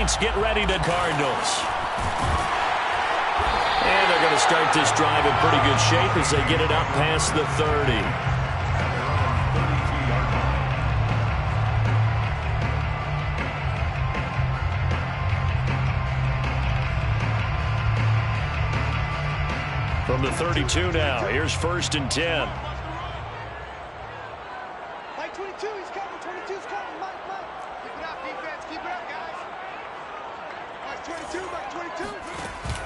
Saints get ready to Cardinals. And they're going to start this drive in pretty good shape as they get it up past the 30. From the 32 now, here's 1st and 10. Mike 22, he's coming. 22's coming. Mike. Keep it up, defense. Keep it up, guys. Mike 22.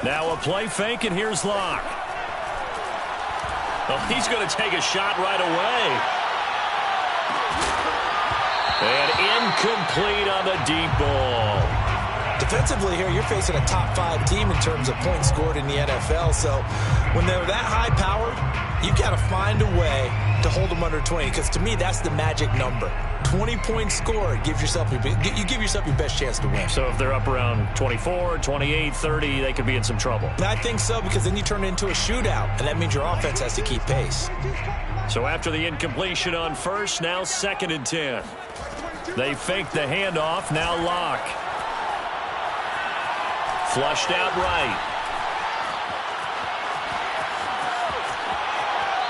Now a play fake, and here's Locke. Oh, he's going to take a shot right away. And incomplete on the deep ball. Defensively here, you're facing a top 5 team in terms of points scored in the NFL. So when they're that high powered, you got to find a way to hold them under 20. Because to me, that's the magic number. 20 points scored, you give yourself your best chance to win. So if they're up around 24, 28, 30, they could be in some trouble. I think so, because then you turn it into a shootout, and that means your offense has to keep pace. So after the incompletion on 1st, now 2nd and 10. They fake the handoff, now Locke. Flushed out right.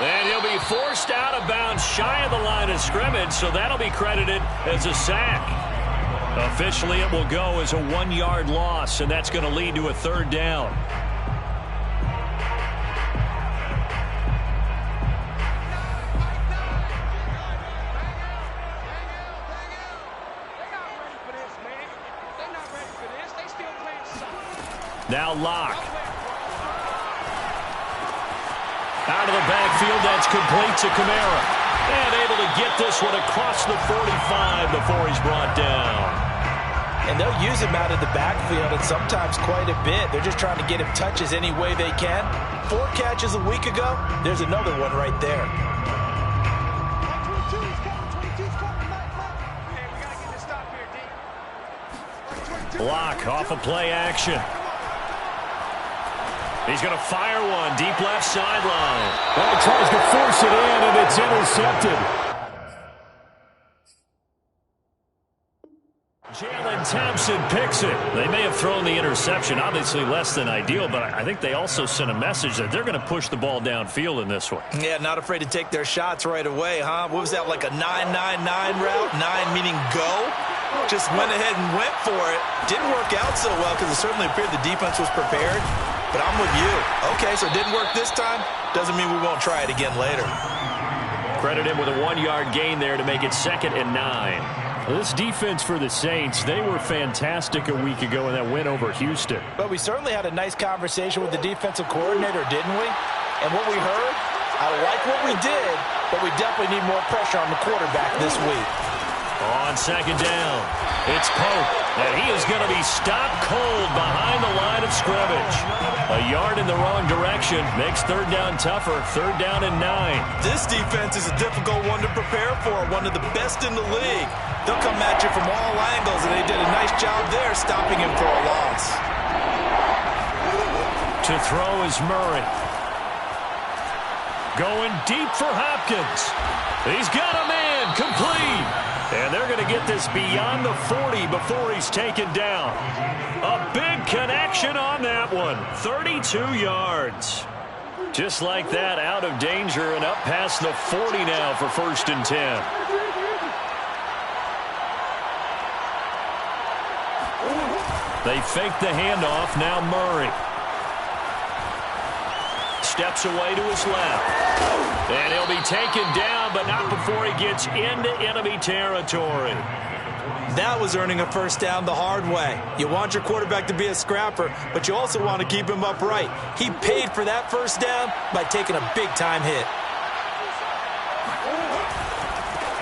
And he'll be forced out of bounds shy of the line of scrimmage, so that'll be credited as a sack. Officially, it will go as a 1-yard loss, and that's going to lead to a 3rd down. Now Locke. Out of the backfield, that's complete to Kamara. And able to get this one across the 45 before he's brought down. And they'll use him out of the backfield, and sometimes quite a bit. They're just trying to get him touches any way they can. 4 catches a week ago. There's another one right there. Mike 22, he's coming. 22's coming. Mike. Hey, we got to get this stop here, D. Mike 22. Block off of play action. He's going to fire one deep left sideline. Well, he tries to force it in, and it's intercepted. Jalen Thompson picks it. They may have thrown the interception, obviously less than ideal, but I think they also sent a message that they're going to push the ball downfield in this one. Yeah, not afraid to take their shots right away, huh? What was that, like a 9-9-9 route? 9 meaning go? Just went ahead and went for it. Didn't work out so well because it certainly appeared the defense was prepared. But I'm with you. Okay, so it didn't work this time. Doesn't mean we won't try it again later. Credit him with a 1-yard gain there to make it 2nd and 9. Well, this defense for the Saints, they were fantastic a week ago in that win over Houston. But we certainly had a nice conversation with the defensive coordinator, didn't we? And what we heard, I like what we did, but we definitely need more pressure on the quarterback this week. On 2nd down, it's Pope, and he is going to be stopped cold behind the line of scrimmage. A yard in the wrong direction makes 3rd down tougher. 3rd down and 9. This defense is a difficult one to prepare for, one of the best in the league. They'll come at you from all angles, and they did a nice job there stopping him for a loss. To throw is Murray. Going deep for Hopkins. He's got a man, complete. And they're going to get this beyond the 40 before he's taken down. A big connection on that one. 32 yards. Just like that, out of danger and up past the 40 now for 1st and 10. They fake the handoff, now Murray. Steps away to his left. And he'll be taken down, but not before he gets into enemy territory. That was earning a 1st down the hard way. You want your quarterback to be a scrapper, but you also want to keep him upright. He paid for that 1st down by taking a big-time hit.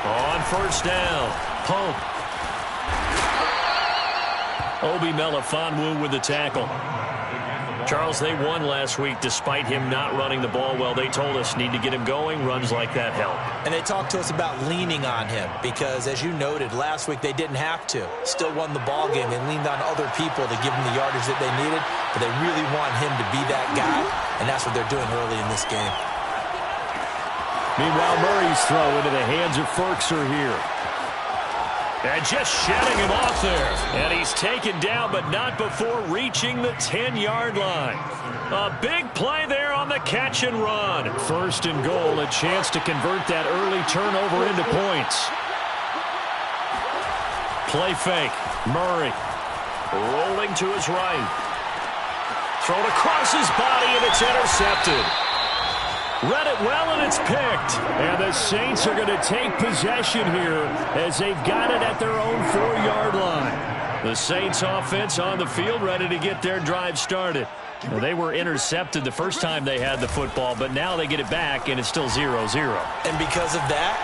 On 1st down, Pope. Obi Melifonwu with the tackle. Charles, they won last week despite him not running the ball well. They told us need to get him going. Runs like that help. And they talked to us about leaning on him because, as you noted, last week they didn't have to. Still won the ball game. They leaned on other people to give them the yardage that they needed, but they really want him to be that guy, and that's what they're doing early in this game. Meanwhile, Murray's throw into the hands of Ferkser here. And just shedding him off there. And he's taken down, but not before reaching the 10-yard line. A big play there on the catch and run. First and goal, a chance to convert that early turnover into points. Play fake. Murray. Rolling to his right. Thrown across his body, and it's intercepted. Read it well, and it's picked. And the Saints are going to take possession here as they've got it at their own 4-yard line. The Saints offense on the field, ready to get their drive started. Now, they were intercepted the first time they had the football, but now they get it back, and it's still 0-0. And because of that,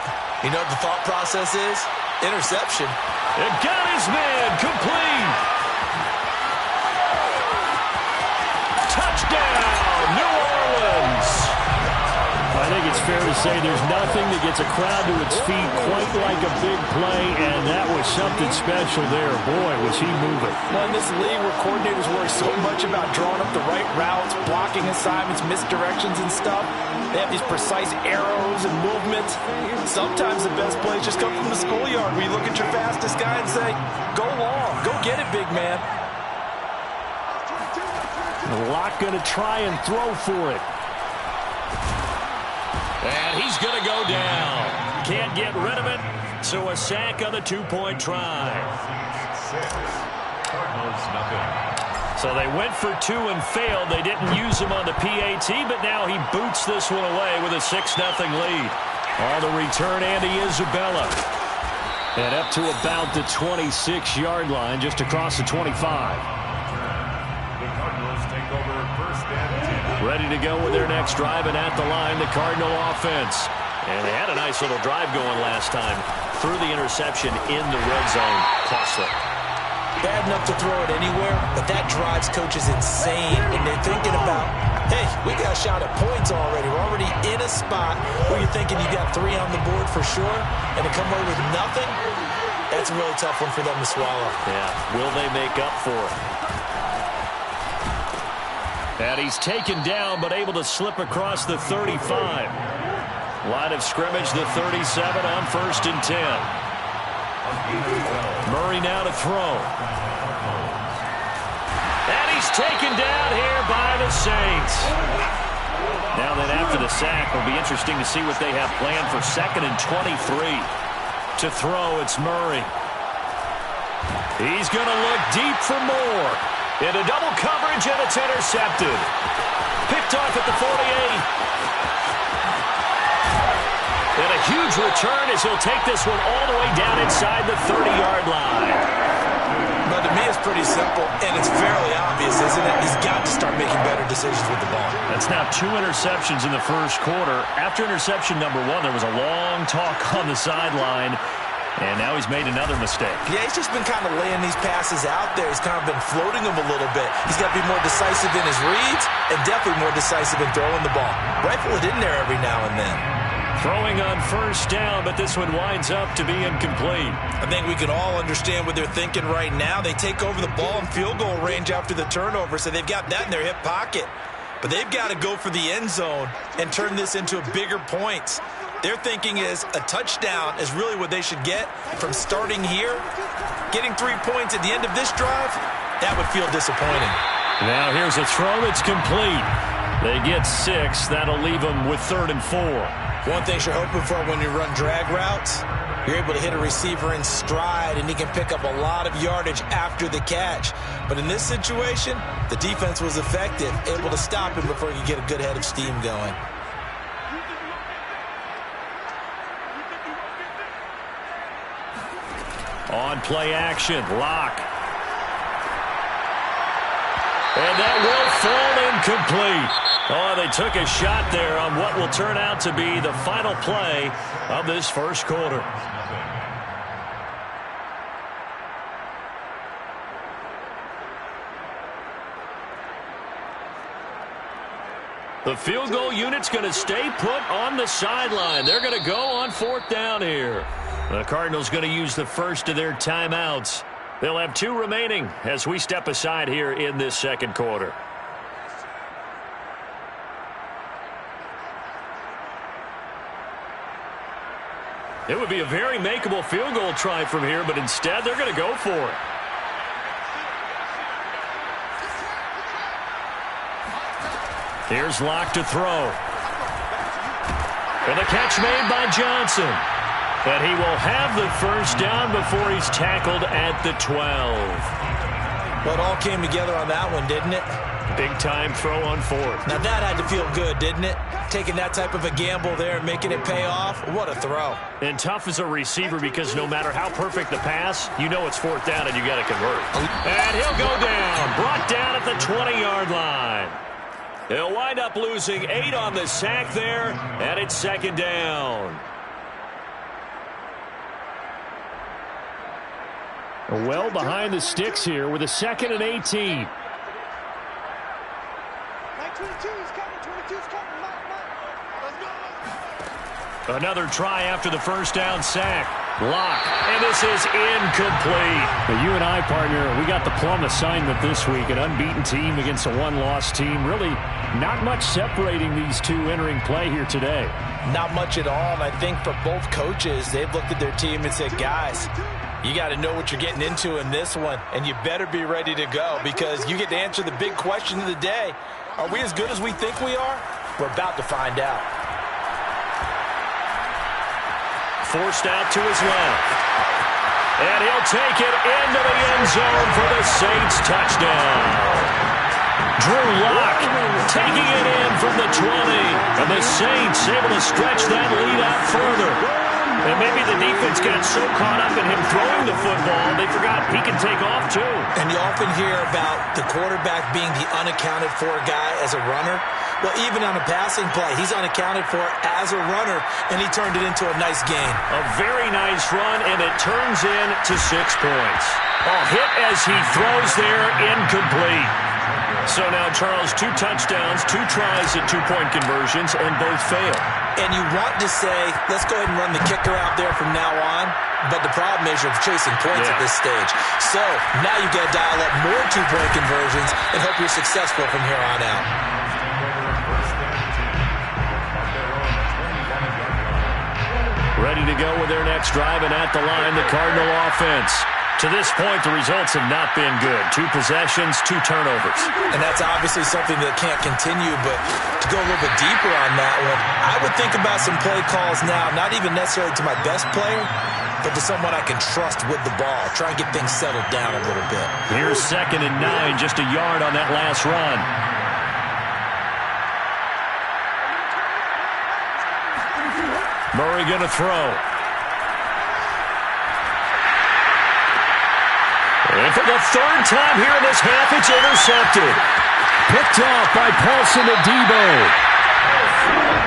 you know what the thought process is? Interception. It got his man complete. Touchdown, New Orleans. I think it's fair to say there's nothing that gets a crowd to its feet quite like a big play, and that was something special there. Boy, was he moving. Well, in this league where coordinators worry so much about drawing up the right routes, blocking assignments, misdirections and stuff, they have these precise arrows and movements. Sometimes the best plays just come from the schoolyard where you look at your fastest guy and say, go long, go get it, big man. Locke going to try and throw for it. And he's going to go down. Can't get rid of it. So a sack on the two-point try. So they went for two and failed. They didn't use him on the PAT, but now he boots this one away with a 6-0 lead. On the return, Andy Isabella. And up to about the 26-yard line, just across the 25. Ready to go with their next drive, and at the line, the Cardinal offense. And they had a nice little drive going last time. Through the interception in the red zone. Costly. Bad enough to throw it anywhere, but that drives coaches insane. And they're thinking about, hey, we got a shot at points already. We're already in a spot where you're thinking you got 3 on the board for sure, and to come away with nothing, that's a really tough one for them to swallow. Yeah, will they make up for it? And he's taken down, but able to slip across the 35. Line of scrimmage, the 37 on 1st and 10. Murray now to throw. And he's taken down here by the Saints. Now then, after the sack, it'll be interesting to see what they have planned for 2nd and 23. To throw, it's Murray. He's going to look deep for more. Into double coverage, and it's intercepted. Picked off at the 48. And a huge return as he'll take this one all the way down inside the 30-yard line. But to me, it's pretty simple, and it's fairly obvious, isn't it? He's got to start making better decisions with the ball. That's now 2 interceptions in the first quarter. After interception number 1, there was a long talk on the sideline. And now he's made another mistake. Yeah, he's just been kind of laying these passes out there. He's kind of been floating them a little bit. He's got to be more decisive in his reads and definitely more decisive in throwing the ball. Rifle it in there every now and then. Throwing on 1st down, but this one winds up to be incomplete. I think we can all understand what they're thinking right now. They take over the ball in field goal range after the turnover, so they've got that in their hip pocket. But they've got to go for the end zone and turn this into bigger points. Their thinking is a touchdown is really what they should get from starting here. Getting 3 points at the end of this drive, that would feel disappointing. Now here's a throw that's complete. They get 6. That'll leave them with 3rd and 4. One thing you're hoping for when you run drag routes, you're able to hit a receiver in stride, and he can pick up a lot of yardage after the catch. But in this situation, the defense was effective, able to stop him before he could get a good head of steam going. On play action, Locke. And that will fall incomplete. Oh, they took a shot there on what will turn out to be the final play of this first quarter. The field goal unit's going to stay put on the sideline. They're going to go on 4th down here. The Cardinals going to use the first of their timeouts. They'll have 2 remaining as we step aside here in this second quarter. It would be a very makeable field goal try from here, but instead they're going to go for it. Here's Locke to throw. And the catch made by Johnson. And he will have the first down before he's tackled at the 12. Well, it all came together on that one, didn't it? Big-time throw on fourth. Now that had to feel good, didn't it? Taking that type of a gamble there and making it pay off. What a throw. And tough as a receiver because no matter how perfect the pass, you know it's fourth down and you got to convert. And he'll go down. Brought down at the 20-yard line. He'll wind up losing 8 on the sack there, and it's second down. Well behind the sticks here with a 2nd and 18. 22's coming, 22's coming. Let's go. Another try after the first down sack. Locke, and this is incomplete. Now you and I, partner, we got the plum assignment this week. An unbeaten team against a one-loss team. Really not much separating these two entering play here today. Not much at all, and I think for both coaches, they've looked at their team and said, guys, you got to know what you're getting into in this one, and you better be ready to go because you get to answer the big question of the day. Are we as good as we think we are? We're about to find out. Forced out to his left. And he'll take it into the end zone for the Saints touchdown. Drew Lock taking it in from the 20. And the Saints able to stretch that lead out further. And maybe the defense got so caught up in him throwing the football, they forgot he can take off too. And you often hear about the quarterback being the unaccounted for guy as a runner. Well, even on a passing play, he's unaccounted for as a runner, and he turned it into a nice gain. A very nice run, and it turns into 6 points. A hit as he throws there, incomplete. So now, Charles, 2 touchdowns, 2 tries at 2-point conversions, and both fail. And you want to say, let's go ahead and run the kicker out there from now on, but the problem is you're chasing points at this stage. So now you got to dial up more 2-point conversions and hope you're successful from here on out. Ready to go with their next drive, and at the line, the Cardinal offense. To this point, the results have not been good. 2 possessions, 2 turnovers. And that's obviously something that can't continue, but to go a little bit deeper on that one, I would think about some play calls now, not even necessarily to my best player, but to someone I can trust with the ball. Try and get things settled down a little bit. Here's 2nd and 9, just a yard on that last run. Murray going to throw. And for the 3rd time here in this half, it's intercepted. Picked off by Paulson Adebo.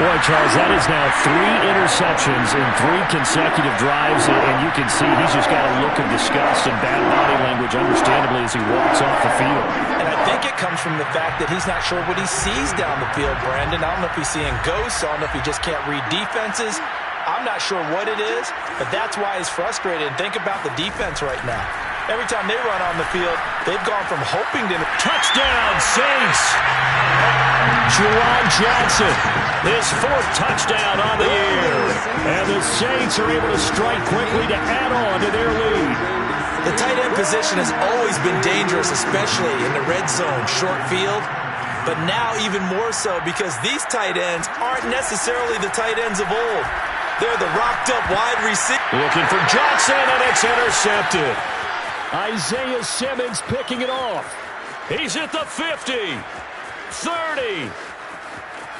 Boy, Charles, that is now 3 interceptions in 3 consecutive drives, and you can see he's just got a look of disgust and bad body language, understandably, as he walks off the field. And I think it comes from the fact that he's not sure what he sees down the field, Brandon. I don't know if he's seeing ghosts. I don't know if he just can't read defenses. I'm not sure what it is, but that's why he's frustrated. And think about the defense right now. Every time they run on the field, they've gone from hoping to... Touchdown, Saints! Juwan Johnson, his 4th touchdown on the year. And the Saints are able to strike quickly to add on to their lead. The tight end position has always been dangerous, especially in the red zone, short field. But now even more so because these tight ends aren't necessarily the tight ends of old. They're the rocked-up wide receiver. Looking for Johnson, and it's intercepted. Isaiah Simmons picking it off. He's at the 50, 30,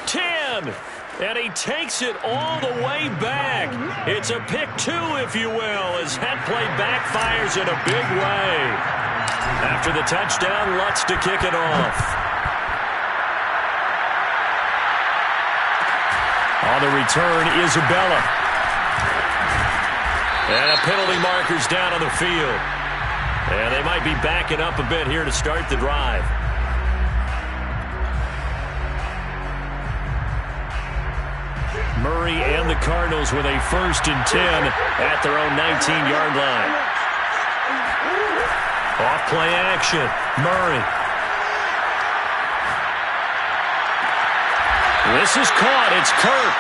10, and he takes it all the way back. It's a pick 2, if you will, as that play backfires in a big way. After the touchdown, Lutz to kick it off. On the return, Isabella. And a penalty marker's down on the field. And they might be backing up a bit here to start the drive. Murray and the Cardinals with a 1st and 10 at their own 19-yard line. Off play action. Murray. This is caught. It's Kirk.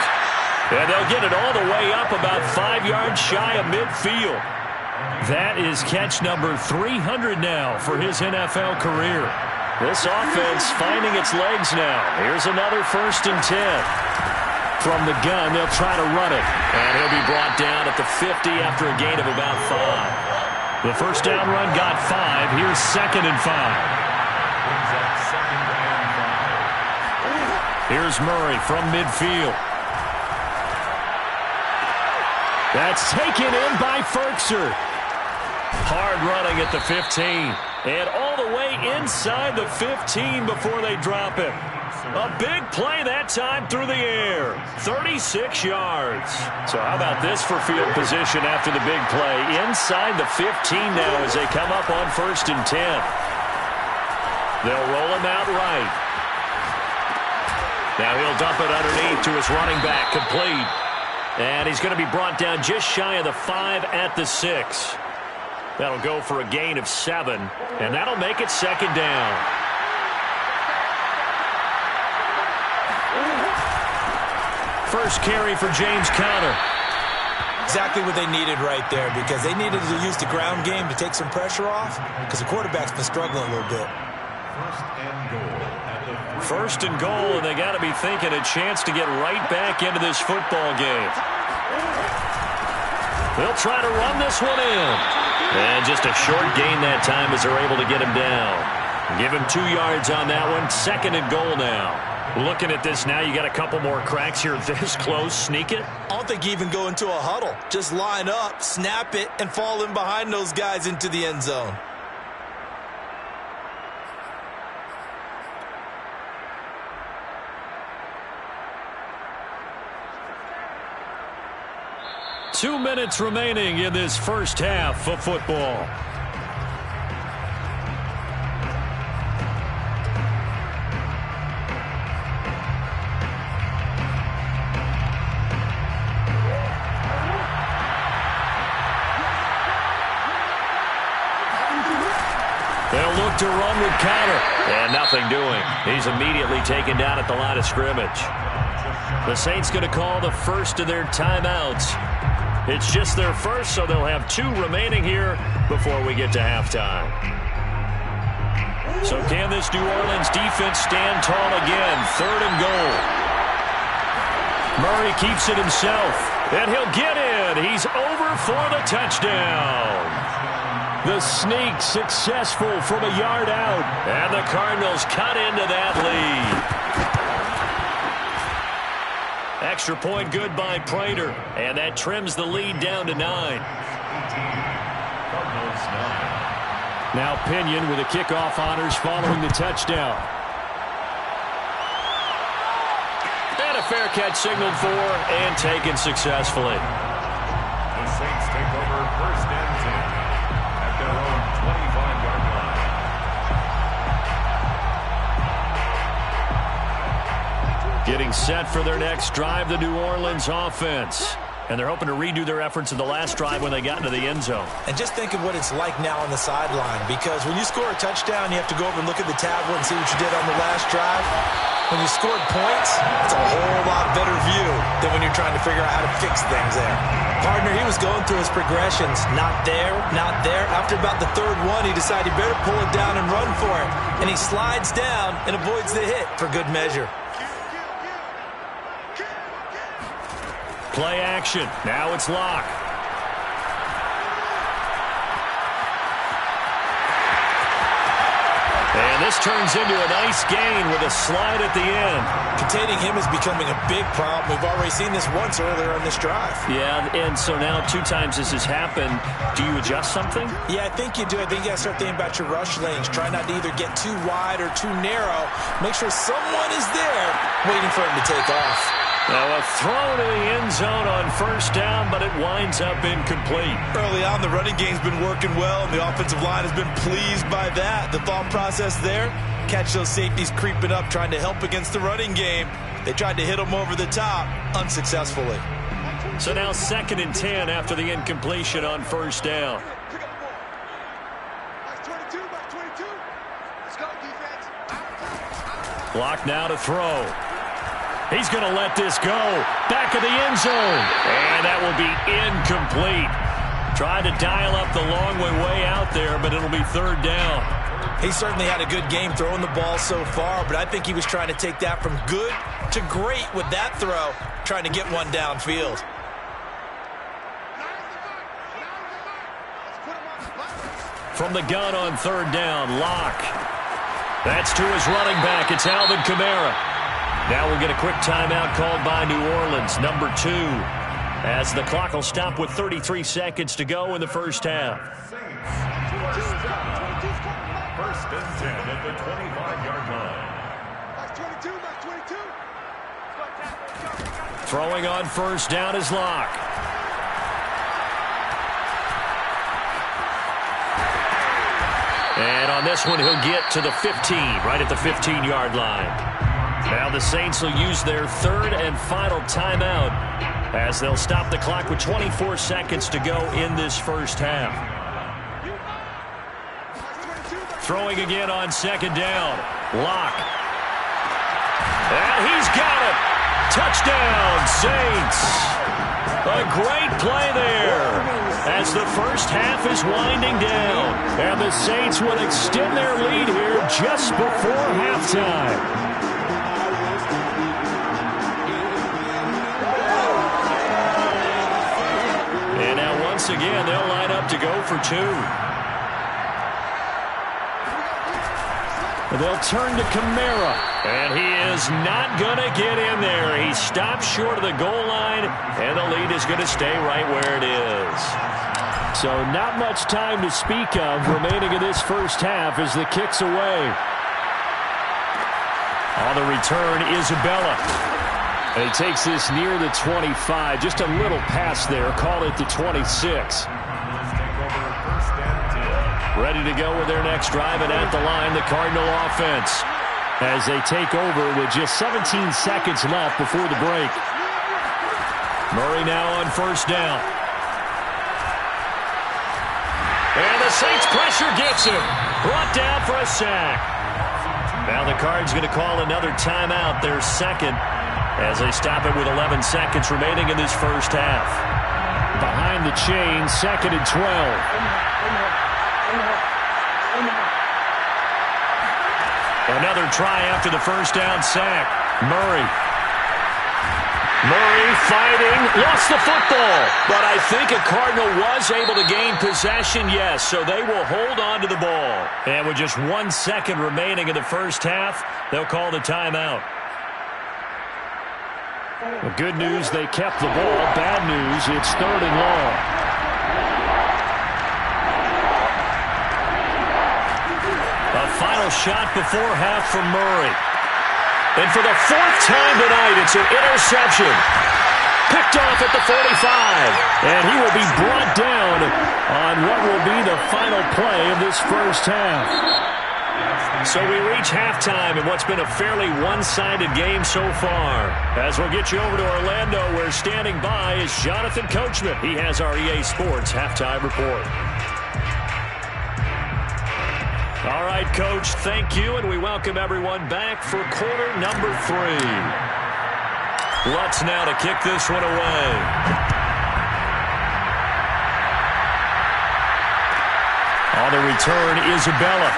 And they'll get it all the way up about 5 yards shy of midfield. That is catch number 300 now for his NFL career. This offense finding its legs now. Here's another 1st and 10. From the gun, they'll try to run it. And he'll be brought down at the 50 after a gain of about 5. The first down run got 5. Here's 2nd and 5. Here's Murray from midfield. That's taken in by Ferkser. Hard running at the 15. And all the way inside the 15 before they drop him. A big play that time through the air. 36 yards. So how about this for field position after the big play? Inside the 15 now as they come up on 1st and 10. They'll roll him out right. Now he'll dump it underneath to his running back, complete. And he's going to be brought down just shy of the 5 at the 6. That'll go for a gain of 7, and that'll make it 2nd down. First carry for James Conner. Exactly what they needed right there, because they needed to use the ground game to take some pressure off, because the quarterback's been struggling a little bit. First and goal, and they got to be thinking a chance to get right back into this football game. They'll try to run this one in. And just a short gain that time as they're able to get him down. Give him 2 yards on that one. 2nd and goal now. Looking at this now, you got a couple more cracks here this close. Sneak it. I don't think you even go into a huddle. Just line up, snap it, and fall in behind those guys into the end zone. Two minutes remaining in this first half of football. They'll look to run with Conner. And nothing doing. He's immediately taken down at the line of scrimmage. The Saints going to call the first of their timeouts. It's just their first, so they'll have 2 remaining here before we get to halftime. So can this New Orleans defense stand tall again? 3rd and goal. Murray keeps it himself, and he'll get in. He's over for the touchdown. The sneak successful from a yard out. And the Cardinals cut into that lead. Extra point good by Prater, and that trims the lead down to 9. Now Pinion with the kickoff honors following the touchdown. And a fair catch signaled for and taken successfully. The Saints take over 1st and 10 at their own 25-yard line. Getting set for their next drive, the New Orleans offense. And they're hoping to redo their efforts in the last drive when they got into the end zone. And just think of what it's like now on the sideline, because when you score a touchdown, you have to go over and look at the tablet and see what you did on the last drive. When you scored points, it's a whole lot better view than when you're trying to figure out how to fix things there. Partner, he was going through his progressions. Not there, not there. After about the 3rd one, he decided he better pull it down and run for it. And he slides down and avoids the hit for good measure. Play action. Now it's Locke. And this turns into a nice gain with a slide at the end. Containing him is becoming a big problem. We've already seen this once earlier on this drive. Yeah, and so now 2 times this has happened. Do you adjust something? Yeah, I think you do. I think you got to start thinking about your rush lanes. Try not to either get too wide or too narrow. Make sure someone is there waiting for him to take off. Now a throw to the end zone on 1st down, but it winds up incomplete. Early on, the running game's been working well, and the offensive line has been pleased by that. The thought process there, catch those safeties creeping up, trying to help against the running game. They tried to hit them over the top, unsuccessfully. So now 2nd and 10 after the incompletion on 1st down. Let's go, defense. Block now to throw. He's going to let this go. Back of the end zone. And that will be incomplete. Tried to dial up the long way out there, but it'll be third down. He certainly had a good game throwing the ball so far, but I think he was trying to take that from good to great with that throw, trying to get one downfield. From the gun on third down, Locke. That's to his running back. It's Alvin Kamara. Now we'll get a quick timeout called by New Orleans, number 2, as the clock will stop with 33 seconds to go in the first half. First and 10 at the 25-yard line. Throwing on first down is Locke. And on this one, he'll get to the 15, right at the 15-yard line. Now the Saints will use their third and final timeout as they'll stop the clock with 24 seconds to go in this first half. Throwing again on second down. Locke. And he's got it. Touchdown, Saints. A great play there as the first half is winding down. And the Saints will extend their lead here just before halftime. And now once again, they'll line up to go for 2. They'll turn to Kamara, and he is not going to get in there. He stops short of the goal line, and the lead is going to stay right where it is. So not much time to speak of remaining in this first half as the kick's away. On the return, Isabella. And he takes this near the 25, just a little past there, call it the 26. Ready to go with their next drive, and at the line, the Cardinal offense as they take over with just 17 seconds left before the break. Murray now on first down. And the Saints pressure gets him. Brought down for a sack. Now the Cards going to call another timeout, their second, as they stop it with 11 seconds remaining in this first half. Behind the chain, second and 12. Another try after the first down sack. Murray fighting, lost the football. But I think a Cardinal was able to gain possession, yes, so they will hold on to the ball. And with just 1 second remaining in the first half, they'll call the timeout. Well, good news, they kept the ball. Bad news, it's third and long. Final shot before half from Murray. And for the 4th time tonight, it's an interception. Picked off at the 45. And he will be brought down on what will be the final play of this first half. So we reach halftime in what's been a fairly one-sided game so far. As we'll get you over to Orlando, where standing by is Jonathan Coachman. He has our EA Sports halftime report. All right, Coach, thank you, and we welcome everyone back for quarter number 3. Lutz now to kick this one away. On the return, Isabella.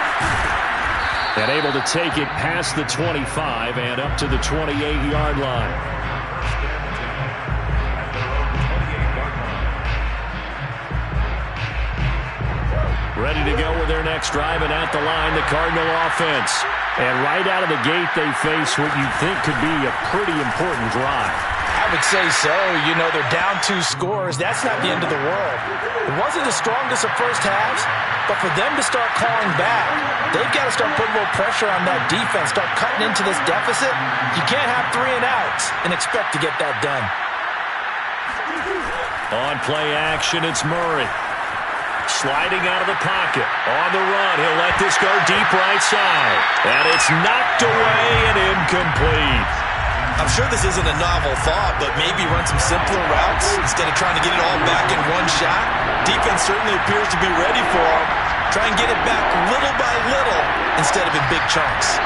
And able to take it past the 25 and up to the 28-yard line. Ready to go with their next drive, and at the line, the Cardinal offense. And right out of the gate, they face what you think could be a pretty important drive. I would say so. You know, they're down 2 scores. That's not the end of the world. It wasn't the strongest of first halves, but for them to start calling back, they've got to start putting more pressure on that defense, start cutting into this deficit. You can't have 3 and outs and expect to get that done. On play action, it's Murray. Sliding out of the pocket. On the run, he'll let this go deep right side. And it's knocked away and incomplete. I'm sure this isn't a novel thought, but maybe run some simpler routes instead of trying to get it all back in one shot. Defense certainly appears to be ready for him. Try and get it back little by little instead of in big chunks.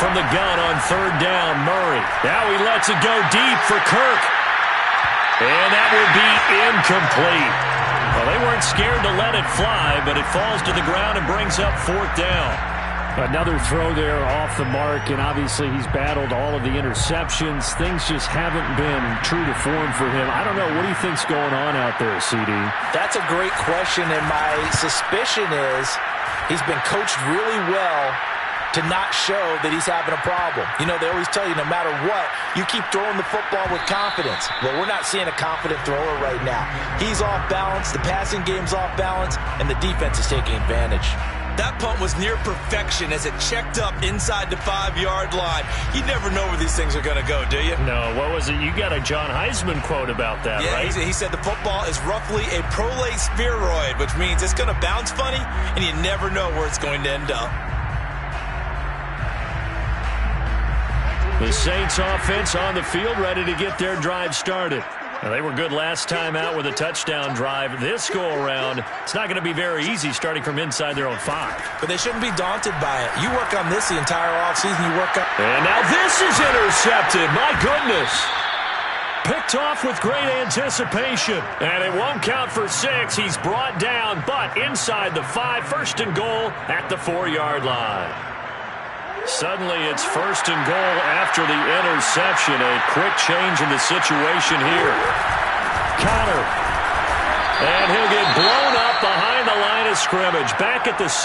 from the gun on third down. Murray. Now he lets it go deep for Kirk. And that will be incomplete. Well, they weren't scared to let it fly, but it falls to the ground and brings up fourth down. Another throw there off the mark, and obviously he's battled all of the interceptions. Things just haven't been true to form for him. I don't know. What do you think's going on out there, CD? That's a great question, and my suspicion is he's been coached really well to not show that he's having a problem. You know, they always tell you no matter what, you keep throwing the football with confidence. Well, we're not seeing a confident thrower right now. He's off balance, the passing game's off balance, and the defense is taking advantage. That punt was near perfection as it checked up inside the 5-yard line. You never know where these things are going to go, do you? No, what was it? You got a John Heisman quote about that, right? Yeah, he said the football is roughly a prolate spheroid, which means it's going to bounce funny, and you never know where it's going to end up. The Saints offense on the field, ready to get their drive started. Now, they were good last time out with a touchdown drive. This go-around, it's not going to be very easy starting from inside their own 5. But they shouldn't be daunted by it. You work on this the entire offseason. You work on... And now this is intercepted. My goodness. Picked off with great anticipation. And it won't count for 6. He's brought down, but inside the 5, first and goal at the 4-yard line. Suddenly it's first and goal after the interception. A quick change in the situation here. Connor. And he'll get blown up behind the line of scrimmage. Back at the 6.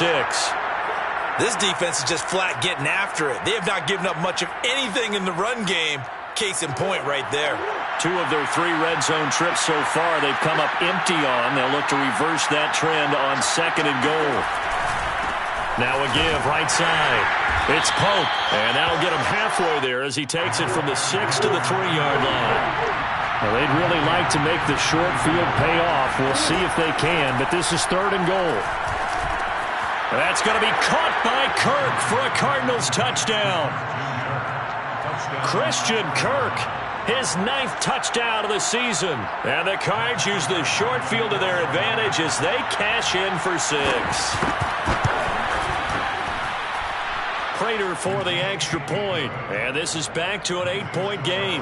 This defense is just flat getting after it. They have not given up much of anything in the run game. Case in point right there. 2 of their 3 red zone trips so far they've come up empty on. They'll look to reverse that trend on second and goal. Now a give right side. It's Pope, and that'll get him halfway there as he takes it from the 6 to the 3-yard line. Well, they'd really like to make the short field pay off. We'll see if they can, but this is third and goal. That's going to be caught by Kirk for a Cardinals touchdown. Christian Kirk, his 9th touchdown of the season. And the Cards use the short field to their advantage as they cash in for 6. Prater for the extra point. And this is back to an 8-point game.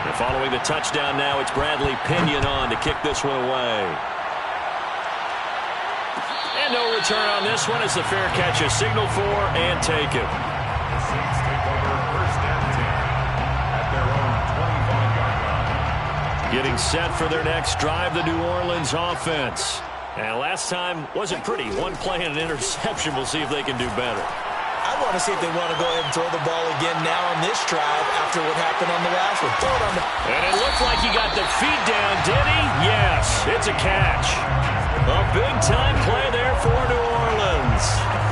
And following the touchdown now, it's Bradley Pinion on to kick this one away. And no return on this one as the fair catch is signaled for and taken. The Saints take over first and 10 at their own 25-yard line. Getting set for their next drive, the New Orleans offense. And last time wasn't pretty. 1 play and an interception. We'll see if they can do better. I want to see if they want to go ahead and throw the ball again now on this drive after what happened on the last one. Throw it on the... And it looked like he got the feet down, did he? Yes, it's a catch. A big-time play there for New Orleans.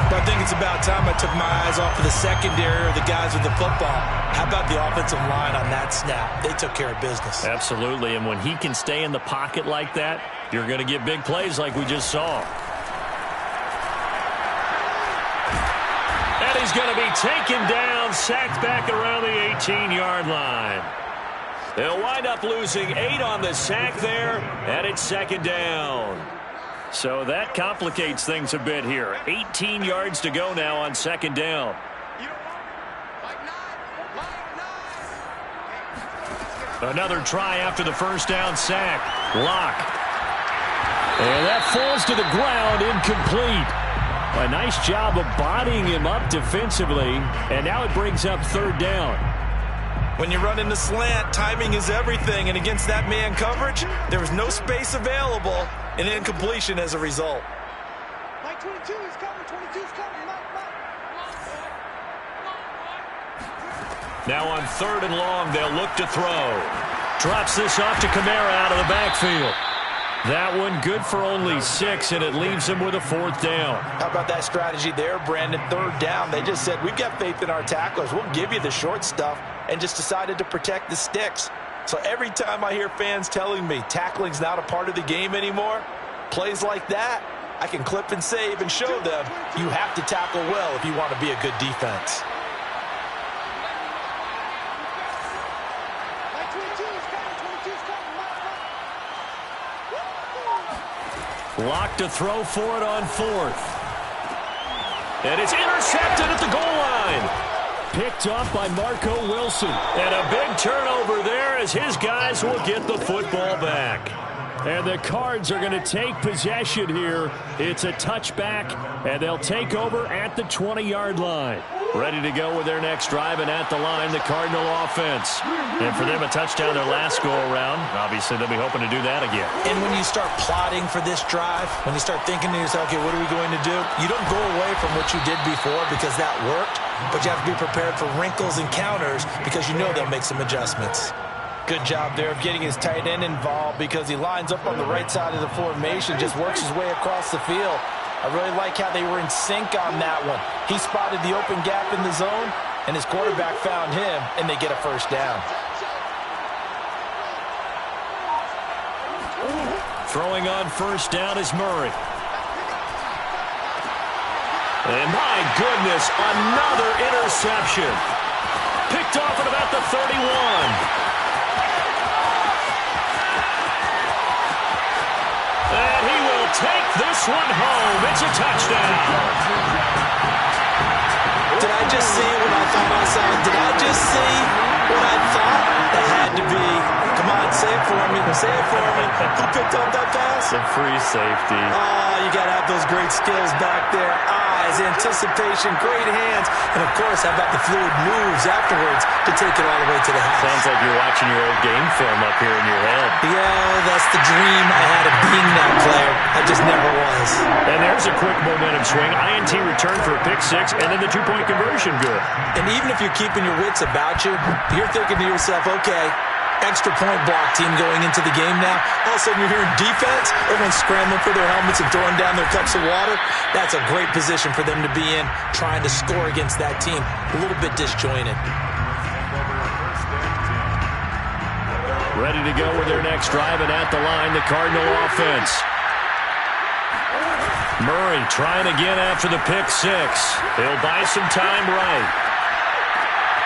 But I think it's about time I took my eyes off of the secondary or the guys with the football. How about the offensive line on that snap? They took care of business. Absolutely, and when he can stay in the pocket like that, you're going to get big plays like we just saw. And he's going to be taken down, sacked back around the 18-yard line. They'll wind up losing 8 on the sack there, and it's second down. So that complicates things a bit here. 18 yards to go now on second down. Another try after the first down sack. Lock. And that falls to the ground, incomplete. A nice job of bodying him up defensively, and now it brings up third down. When you run in the slant, timing is everything, and against that man coverage, there was no space available, and incompletion as a result. Mike 22 is coming, 22 is coming, Mike. Now on third and long, they'll look to throw. Drops this off to Kamara out of the backfield. That one good for only 6, and it leaves him with a fourth down. How about that strategy there, Brandon? Third down, they just said, we've got faith in our tacklers. We'll give you the short stuff, and just decided to protect the sticks. So every time I hear fans telling me tackling's not a part of the game anymore, plays like that, I can clip and save and show them you have to tackle well if you want to be a good defense. Mike 22 is coming, 22 is coming, Lock to throw for it on fourth. And it's intercepted at the goal line. Picked up by Marco Wilson. And a big turnover there as his guys will get the football back. And the Cards are going to take possession here. It's a touchback, and they'll take over at the 20-yard line. Ready to go with their next drive, and at the line, the Cardinal offense. And for them, a touchdown their last go-around. Obviously, they'll be hoping to do that again. And when you start plotting for this drive, when you start thinking to yourself, okay, what are we going to do? You don't go away from what you did before because that worked, but you have to be prepared for wrinkles and counters because you know they'll make some adjustments. Good job there of getting his tight end involved because he lines up on the right side of the formation, just works his way across the field. I really like how they were in sync on that one. He spotted the open gap in the zone, and his quarterback found him, and they get a first down. Throwing on first down is Murray. And my goodness, another interception. Picked off at about the 31. And he will take this one home. It's a touchdown. Did I just see what I thought I saw? Did I just see what I thought? It had to be. Come on, say it for me. Say it for me. Who picked up that pass? The free safety. Oh, you got to have those great skills back there. Eyes, anticipation, great hands. And, of course, how about the fluid moves afterwards to take it all the way to the house? Sounds like you're watching your old game film up here in your head. Yeah, that's the dream I had of being that player. I just never was. And there's a quick momentum swing. INT return for a pick six, and then the two-point conversion good. And even if you're keeping your wits about you, you're thinking to yourself, okay, extra point block team going into the game now. All of a sudden you're hearing defense, everyone's scrambling for their helmets and throwing down their cups of water. That's a great position for them to be in, trying to score against that team. A little bit disjointed. Ready to go with their next drive, and at the line, the Cardinal offense. Murray trying again after the pick six. He'll buy some time right.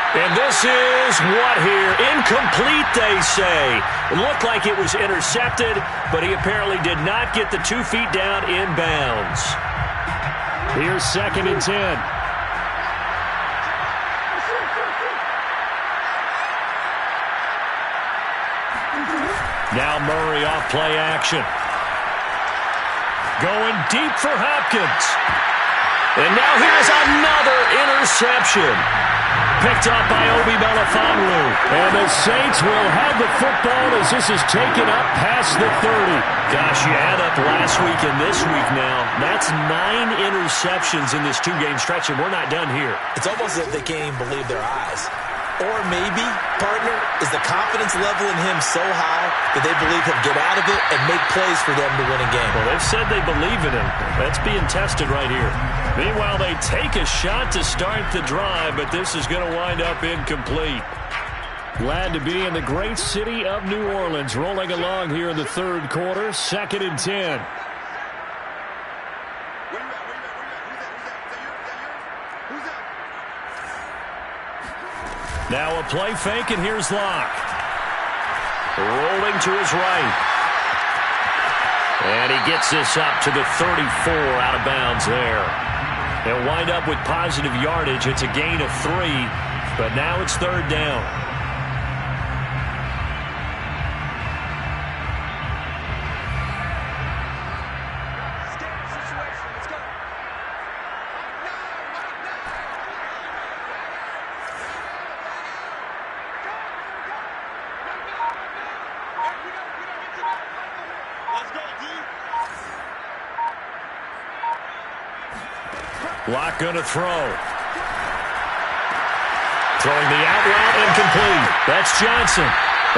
And this is what here? Incomplete, they say. It looked like it was intercepted, but he apparently did not get the 2 feet down in bounds. Here's 2nd and 10. Now Murray off play action. Going deep for Hopkins. And now here's another interception. Picked up by Obi Melifonwu. And the Saints will have the football as this is taken up past the 30. Gosh, you add up last week and this week now. That's 9 interceptions in this two-game stretch, and we're not done here. It's almost as if they can't even believe their eyes. Or maybe, partner, is the confidence level in him so high that they believe he'll get out of it and make plays for them to win a game. Well, they've said they believe in him. That's being tested right here. Meanwhile, they take a shot to start the drive, but this is going to wind up incomplete. Glad to be in the great city of New Orleans, rolling along here in the third quarter, 2nd and 10. Now a play fake, and here's Locke. Rolling to his right. And he gets this up to the 34, out of bounds there. They'll wind up with positive yardage. It's a gain of 3, but now it's 3rd down. Locke going to throw. Throwing the out route, incomplete. That's Johnson.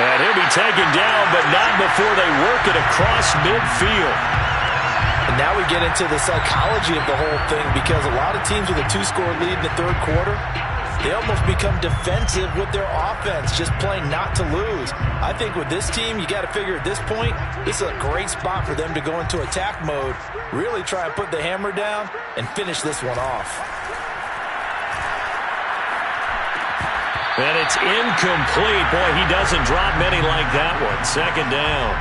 And he'll be taken down, but not before they work it across midfield. And now we get into the psychology of the whole thing because a lot of teams with a 2-score lead in the third quarter, they almost become defensive with their offense, just playing not to lose. I think with this team, you got to figure at this point, this is a great spot for them to go into attack mode, really try and put the hammer down and finish this one off. And it's incomplete. Boy, he doesn't drop many like that one. 2nd down.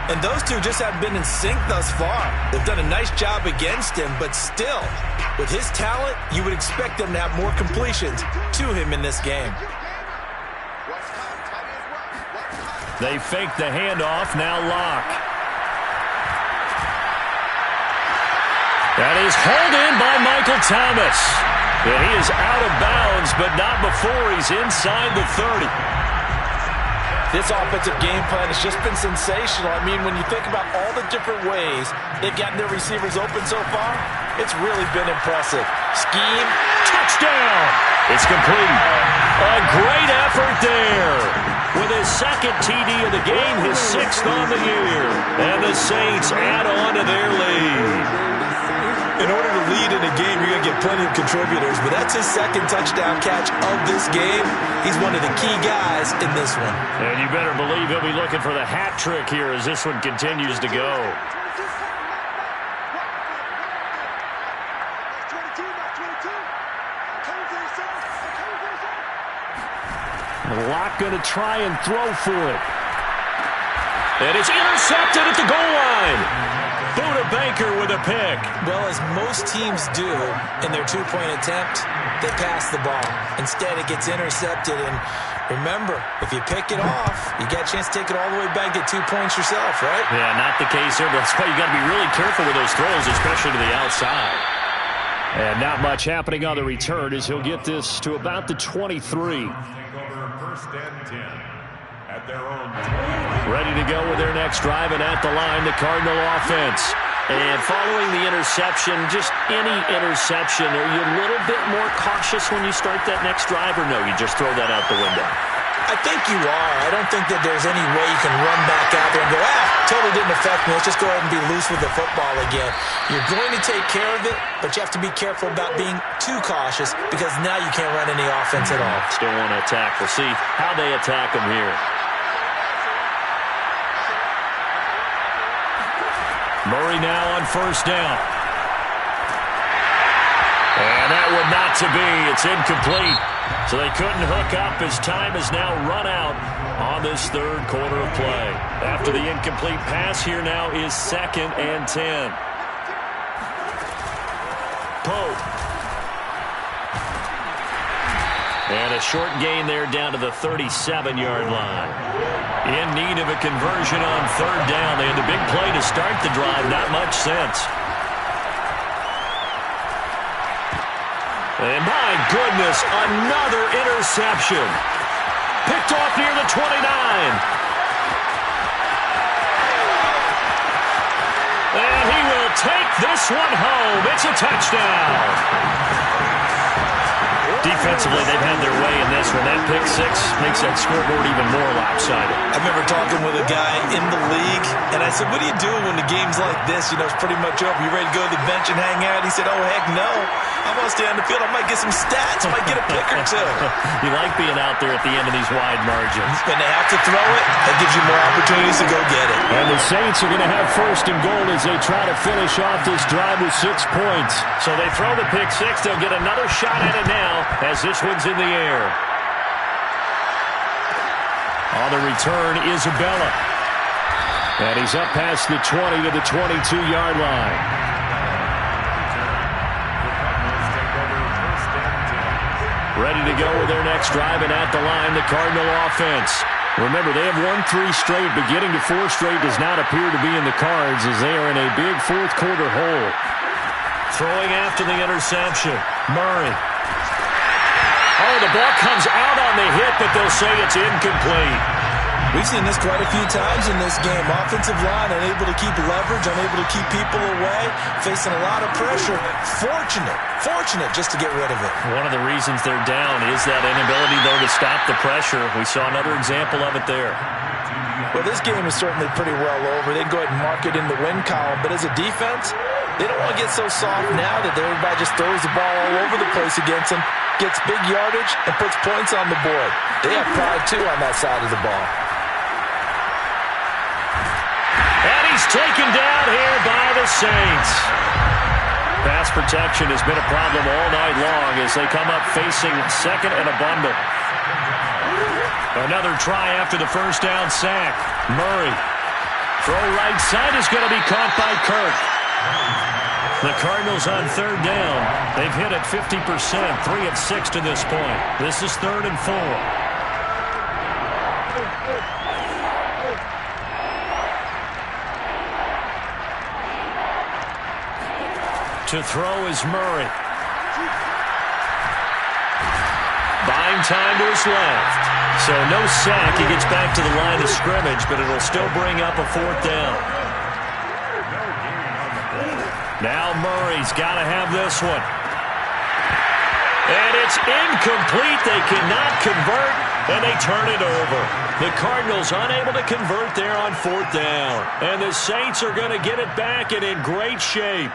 And those two just haven't been in sync thus far. They've done a nice job against him, but still, with his talent, you would expect them to have more completions to him in this game. They fake the handoff, now Locke. That is hauled in by Michael Thomas. And he is out of bounds, but not before he's inside the 30. This offensive game plan has just been sensational. I mean, when you think about all the different ways they've gotten their receivers open so far, it's really been impressive. Scheme, touchdown. It's complete. A great effort there. With his second TD of the game, his 6th on the year. And the Saints add on to their lead. In order to lead in a game, you're going to get plenty of contributors, but that's his second touchdown catch of this game. He's one of the key guys in this one. And you better believe he'll be looking for the hat trick here as this one continues to go. Locke going to try and throw for it. And it's intercepted at the goal line. Buda Baker with a pick. Well, as most teams do in their two-point attempt, they pass the ball. Instead, it gets intercepted. And remember, if you pick it off, you get a chance to take it all the way back, get 2 points yourself, right? Yeah, not the case here, but that's why you got to be really careful with those throws, especially to the outside. And not much happening on the return as he'll get this to about the 23. First and 10 at their own 20. Ready to go with their next drive, and at the line, the Cardinal offense. And following the interception, just any interception, are you a little bit more cautious when you start that next drive, or no, you just throw that out the window? I think you are. I don't think that there's any way you can run back out there and go, totally didn't affect me. Let's just go ahead and be loose with the football again. You're going to take care of it, but you have to be careful about being too cautious because now you can't run any offense at all. Still want to attack. We'll see how they attack them here. Murray now on first down. And that one not to be. It's incomplete. So they couldn't hook up as time has now run out on this third quarter of play. After the incomplete pass, here now is 2nd and 10. Pope. And a short gain there down to the 37-yard line. In need of a conversion on third down. They had the big play to start the drive. Not much sense. And my goodness, another interception. Picked off near the 29. And he will take this one home. It's a touchdown. Defensively, they've had their way in this one. That pick six makes that scoreboard even more lopsided. I remember talking with a guy in the league, and I said, what do you do when the game's like this? You know, it's pretty much over. You ready to go to the bench and hang out? He said, oh, heck no. I want to stay on the field. I might get some stats. I might get a pick or two. You like being out there at the end of these wide margins. When they have to throw it, that gives you more opportunities to go get it. And the Saints are going to have first and goal as they try to finish off this drive with 6 points. So they throw the pick six. They'll get another shot at it now as this one's in the air. On the return, Isabella. And he's up past the 20 to the 22-yard line. Ready to go with their next drive, and at the line, the Cardinal offense. Remember, they have won 3 straight, but getting to 4 straight does not appear to be in the cards as they are in a big fourth quarter hole. Throwing after the interception, Murray. Oh, the ball comes out on the hit, but they'll say it's incomplete. We've seen this quite a few times in this game. Offensive line unable to keep leverage, unable to keep people away, facing a lot of pressure. Fortunate just to get rid of it. One of the reasons they're down is that inability, though, to stop the pressure. We saw another example of it there. Well, this game is certainly pretty well over. They can go ahead and mark it in the win column. But as a defense, they don't want to get so soft now that everybody just throws the ball all over the place against them, gets big yardage, and puts points on the board. They have pride, too, on that side of the ball. And he's taken down here by the Saints. Pass protection has been a problem all night long as they come up facing second and a bundle. Another try after the first down sack. Murray Throw right side is going to be caught by Kirk. The Cardinals on third down. They've hit it 50%, 3 of 6 to this point. This is 3rd and 4. To throw is Murray. Buying time to his left. So no sack. He gets back to the line of scrimmage, but it'll still bring up a 4th down. Now Murray's got to have this one. And it's incomplete. They cannot convert, and they turn it over. The Cardinals unable to convert there on 4th down. And the Saints are going to get it back and in great shape.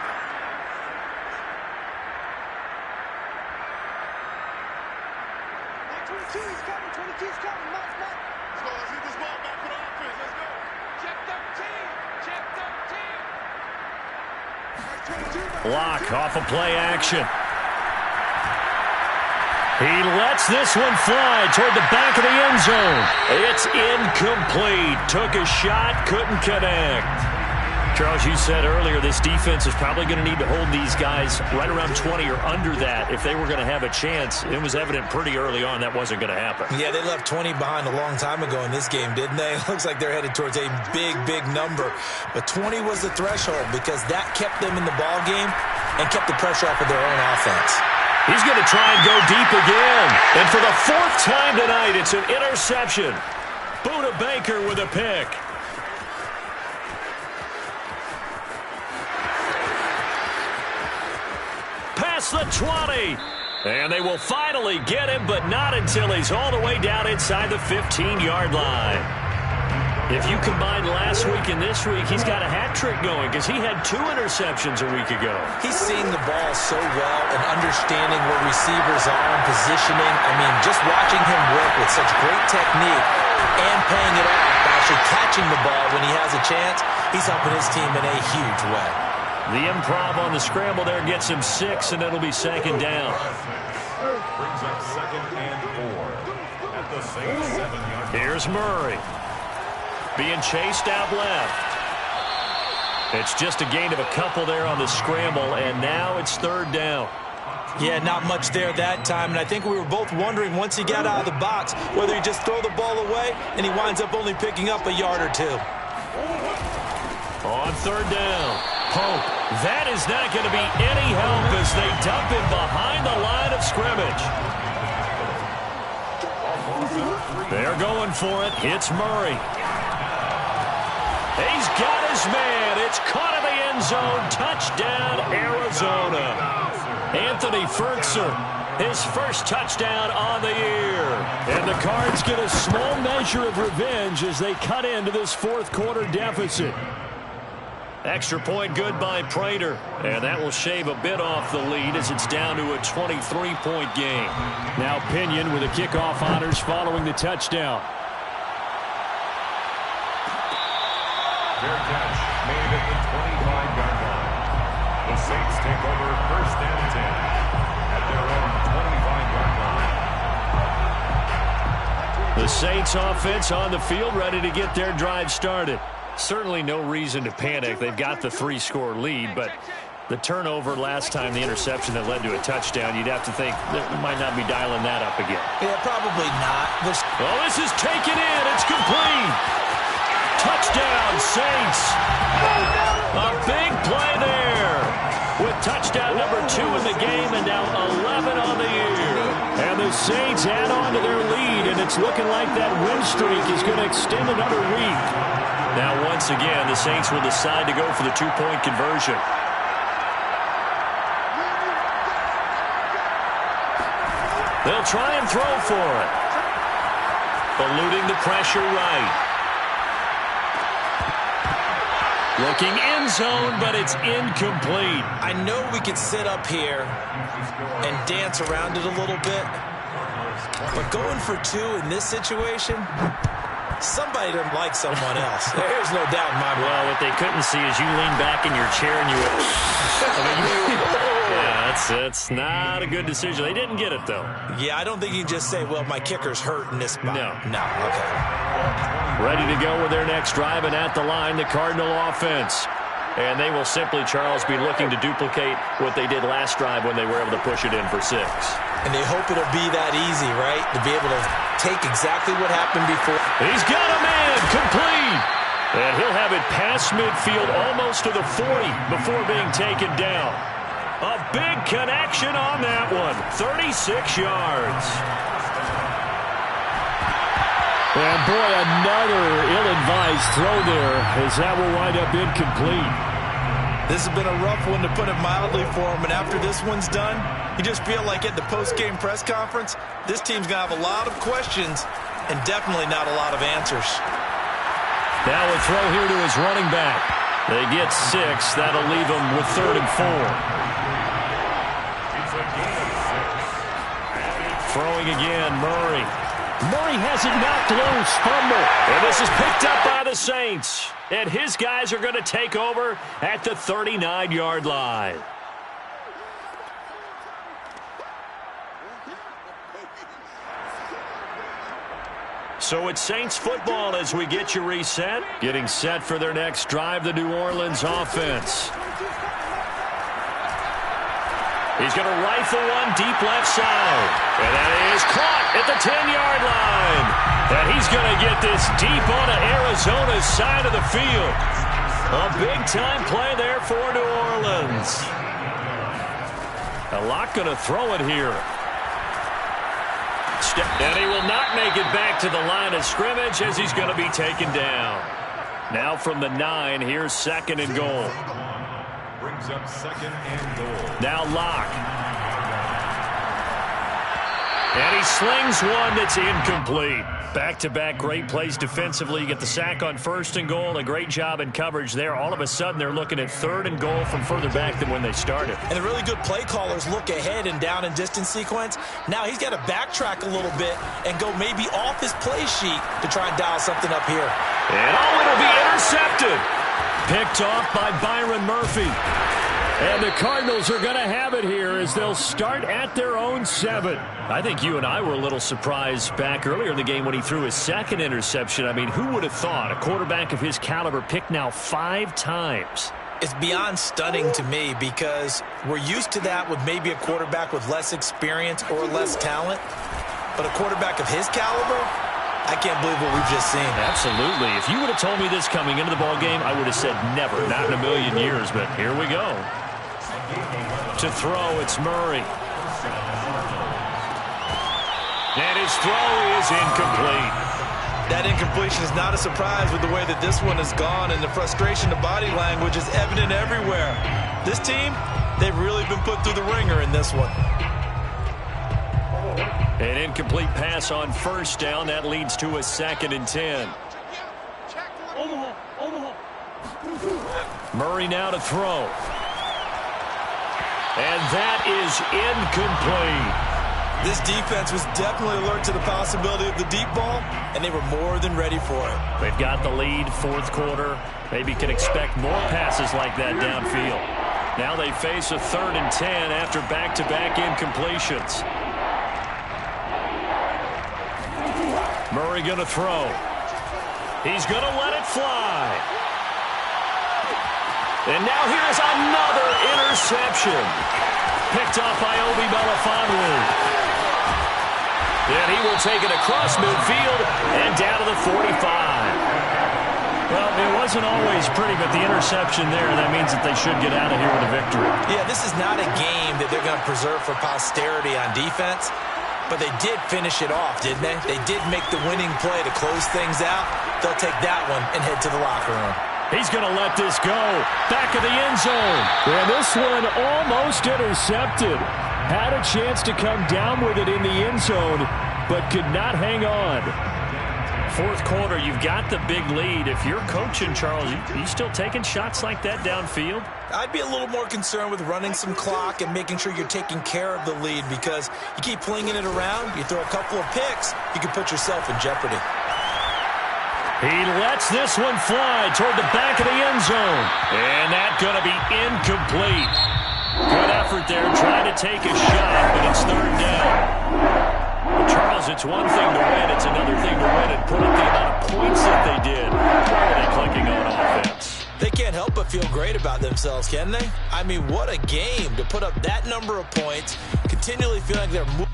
Block off of play action. He lets this one fly toward the back of the end zone. It's incomplete. Took a shot, couldn't connect. Charles, you said earlier this defense is probably going to need to hold these guys right around 20 or under that if they were going to have a chance. It was evident pretty early on that wasn't going to happen. Yeah, they left 20 behind a long time ago in this game, didn't they? It looks like they're headed towards a big, big number. But 20 was the threshold because that kept them in the ball game and kept the pressure off of their own offense. He's going to try and go deep again. And for the 4th time tonight, it's an interception. Buda Baker with a pick. Past the 20. And they will finally get him, but not until he's all the way down inside the 15-yard line. If you combine last week and this week, he's got a hat trick going because he had 2 interceptions a week ago. He's seeing the ball so well and understanding where receivers are and positioning. I mean, just watching him work with such great technique and paying it off by actually catching the ball when he has a chance, he's helping his team in a huge way. The improv on the scramble there gets him 6, and it'll be 2nd down. Brings up 2nd and 4 at the same 7-yard line. Here's Murray. Being chased out left. It's just a gain of a couple there on the scramble, and now it's 3rd down. Yeah, not much there that time, and I think we were both wondering once he got out of the box whether he just throw the ball away, and he winds up only picking up a yard or 2. On 3rd down, Pope. That is not going to be any help as they dump him behind the line of scrimmage. They're going for it. It's Murray. He's got his man. It's caught in the end zone. Touchdown, Arizona. Anthony Fertzer, his first touchdown on the year. And the Cards get a small measure of revenge as they cut into this 4th quarter deficit. Extra point good by Prater. And that will shave a bit off the lead as it's down to a 23-point game. Now Pinion with the kickoff honors following the touchdown. Fair catch made at the 25-yard line. The Saints take over 1st and 10 at their own 25-yard line. The Saints offense on the field ready to get their drive started. Certainly no reason to panic. They've got the 3-score lead, but the turnover last time, the interception that led to a touchdown, you'd have to think they might not be dialing that up again. Yeah, probably not. Well, this is taken in. It's complete. Touchdown, Saints. A big play there with touchdown number 2 in the game and now 11 on the year. And the Saints add on to their lead, and it's looking like that win streak is going to extend another week. Now, once again, the Saints will decide to go for the 2-point conversion. They'll try and throw for it. Eluding the pressure right. Looking end zone, but it's incomplete. I know we could sit up here and dance around it a little bit, but going for 2 in this situation, somebody doesn't like someone else. There's no doubt in my mind. Well, what they couldn't see is you lean back in your chair and you went, yeah, that's not a good decision. They didn't get it, though. Yeah, I don't think you can just say, well, my kicker's hurt in this spot. No. No, okay. Ready to go with their next drive, and at the line, the Cardinal offense. And they will simply, Charles, be looking to duplicate what they did last drive when they were able to push it in for 6. And they hope it'll be that easy, right? To be able to take exactly what happened before. He's got a man, complete. And he'll have it past midfield almost to the 40 before being taken down. A big connection on that one, 36 yards. And boy, another ill-advised throw there as that will wind up incomplete. This has been a rough one, to put it mildly, for him. And after this one's done, you just feel like at the post-game press conference, this team's going to have a lot of questions and definitely not a lot of answers. Now a throw here to his running back. They get 6. That'll leave them with 3rd and 4. Throwing again, Murray. Murray has it knocked loose, fumble. And this is picked up by the Saints. And his guys are going to take over at the 39-yard line. So it's Saints football as we get you reset. Getting set for their next drive, the New Orleans offense. He's going to rifle one deep left side. And that is caught at the 10-yard line. And he's going to get this deep onto Arizona's side of the field. A big-time play there for New Orleans. A lot going to throw it here. And he will not make it back to the line of scrimmage as he's going to be taken down. Now from the 9, here's 2nd and goal. Brings up 2nd and goal. Now Locke. And he slings one that's incomplete. Back-to-back great plays defensively. You get the sack on 1st and goal. A great job in coverage there. All of a sudden, they're looking at 3rd and goal from further back than when they started. And the really good play callers look ahead and down and distance sequence. Now he's got to backtrack a little bit and go maybe off his play sheet to try and dial something up here. And it'll be intercepted. Picked off by Byron Murphy. And the Cardinals are going to have it here as they'll start at their own 7. I think you and I were a little surprised back earlier in the game when he threw his 2nd interception. I mean, who would have thought a quarterback of his caliber picked now 5 times? It's beyond stunning to me because we're used to that with maybe a quarterback with less experience or less talent. But a quarterback of his caliber, I can't believe what we've just seen. Absolutely. If you would have told me this coming into the ball game, I would have said never, not in a million years. But here we go. To throw, it's Murray. And his throw is incomplete. That incompletion is not a surprise with the way that this one has gone, and the frustration, the body language is evident everywhere. This team, they've really been put through the ringer in this one. An incomplete pass on 1st down. That leads to a 2nd and 10. Murray now to throw. And that is incomplete. This defense was definitely alert to the possibility of the deep ball, and they were more than ready for it. They've got the lead, 4th quarter. Maybe can expect more passes like that downfield. Now they face a 3rd and 10 after back-to-back incompletions. Murray going to throw. He's going to let it fly. And now here's another interception. Picked off by Obi Melifonwu. And he will take it across midfield and down to the 45. Well, it wasn't always pretty, but the interception there, that means that they should get out of here with a victory. Yeah, this is not a game that they're going to preserve for posterity on defense. But they did finish it off, didn't they? They did make the winning play to close things out. They'll take that one and head to the locker room. He's going to let this go. Back of the end zone. And this one almost intercepted. Had a chance to come down with it in the end zone, but could not hang on. 4th quarter, you've got the big lead. If you're coaching, Charles, you still taking shots like that downfield? I'd be a little more concerned with running some clock and making sure you're taking care of the lead, because you keep flinging it around, you throw a couple of picks, you can put yourself in jeopardy. He lets this one fly toward the back of the end zone. And that's going to be incomplete. Good effort there, trying to take a shot, but it's 3rd down. Charles, it's one thing to win. It's another thing to win and put up the amount of points that they great about themselves, can they? I mean, what a game to put up that number of points, continually feeling like they're moving.